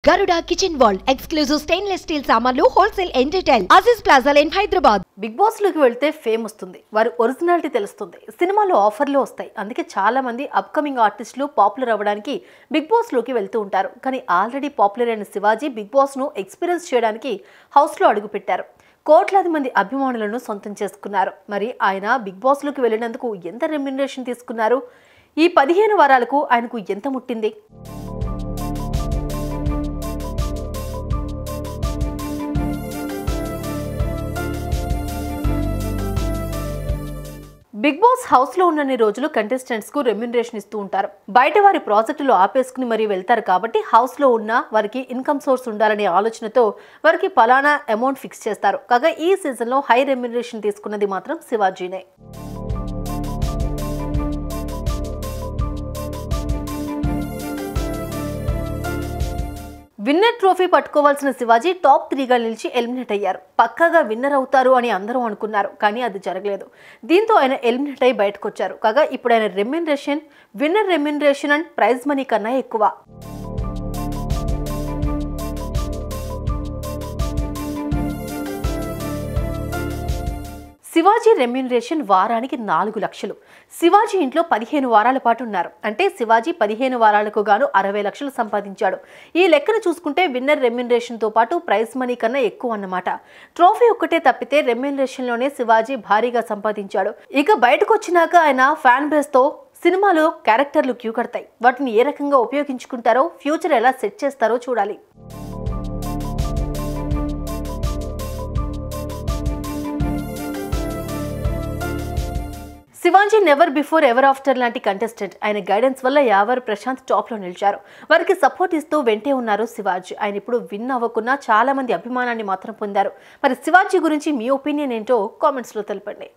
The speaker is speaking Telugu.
Garuda Kitchen World exclusive stainless steel సామాన్లు wholesale and retail Aziz Plaza in Hyderabad. Bigg Boss లోకి వెళ్తే ఫేమ్ వస్తుంది, వారి ఒరిజినాలిటీ తెలుస్తుంది, సినిమాలో ఆఫర్లు వస్తాయి. అందుకే చాలా మంది అప్కమింగ్ ఆర్టిస్టులు పాపులర్ అవ్వడానికి బిగ్ బాస్ లోకి వెళ్తూ ఉంటారు. కానీ ఆల్రెడీ పాపులర్ అయిన శివాజీ బిగ్ బాస్ ను ఎక్స్పీరియన్స్ చేయడానికి హౌస్ లో అడుగు పెట్టారు. కోట్లాది మంది అభిమానులను సొంతం చేసుకున్నారు. మరి ఆయన బిగ్ బాస్ లోకి వెళ్ళినందుకు ఎంత రెమ్యునరేషన్ తీసుకున్నారు? ఈ 15 వారాలకు ఆయనకు ఎంత ముట్టింది? బిగ్ బాస్ హౌస్ లో ఉన్నన్ని రోజులు కంటెస్టెంట్స్ కు రెమ్యునరేషన్ ఇస్తూ ఉంటారు. బయట వారి ప్రాజెక్టులు ఆపేసుకుని మరీ వెళ్తారు కాబట్టి హౌస్ లో ఉన్న వారికి ఇన్కమ్ సోర్స్ ఉండాలనే ఆలోచనతో వారికి పలానా అమౌంట్ ఫిక్స్ చేస్తారు. కాగా ఈ సీజన్ లో హై రెమ్యునరేషన్ తీసుకున్నది మాత్రం శివాజీనే. విన్నర్ ట్రోఫీ పట్టుకోవాల్సిన శివాజీ టాప్ 3గా నిలిచి ఎలిమినేట్ అయ్యారు. పక్కాగా విన్నర్ అవుతారు అని అందరూ అనుకున్నారు, కానీ అది జరగలేదు. దీంతో ఆయన ఎలిమినేట్ అయి బయటకు వచ్చారు. కాగా ఇప్పుడు ఆయన remuneration winner remuneration and prize money కన్నా ఎక్కువ. శివాజీ రెమ్యునరేషన్ వారానికి 4 లక్షలు. శివాజీ ఇంట్లో 15 వారాల పాటు ఉన్నారు. అంటే శివాజీ 15 వారాలకు గాను 60 లక్షలు సంపాదించాడు. ఈ లెక్కను చూసుకుంటే విన్నర్ రెమ్యునరేషన్ తో పాటు ప్రైజ్ మనీ కన్నా ఎక్కువ అన్నమాట. ట్రోఫీ ఒక్కటే తప్పితే రెమ్యునరేషన్ లోనే శివాజీ భారీగా సంపాదించాడు. ఇక బయటకు వచ్చినాక ఆయన ఫ్యాన్ బేస్ తో సినిమాలో క్యారెక్టర్లు క్యూ కడతాయి. వాటిని ఏ రకంగా ఉపయోగించుకుంటారో, ఫ్యూచర్ ఎలా సెట్ చేస్తారో చూడాలి. Shivaji never before ever after లాంటి కంటెస్టెంట్. ఆయన గైడెన్స్ వల్ల యావర్ ప్రశాంత్ టాప్ లో నిలిచారు. వారికి సపోర్ట్ ఇస్తూ వెంటే ఉన్నారు శివాజీ. ఆయన ఇప్పుడు విన్ అవ్వకున్నా చాలా మంది అభిమానాన్ని మాత్రం పొందారు. మరి శివాజీ గురించి మీ ఒపీనియన్ ఏంటో కామెంట్స్ లో తెలపండి.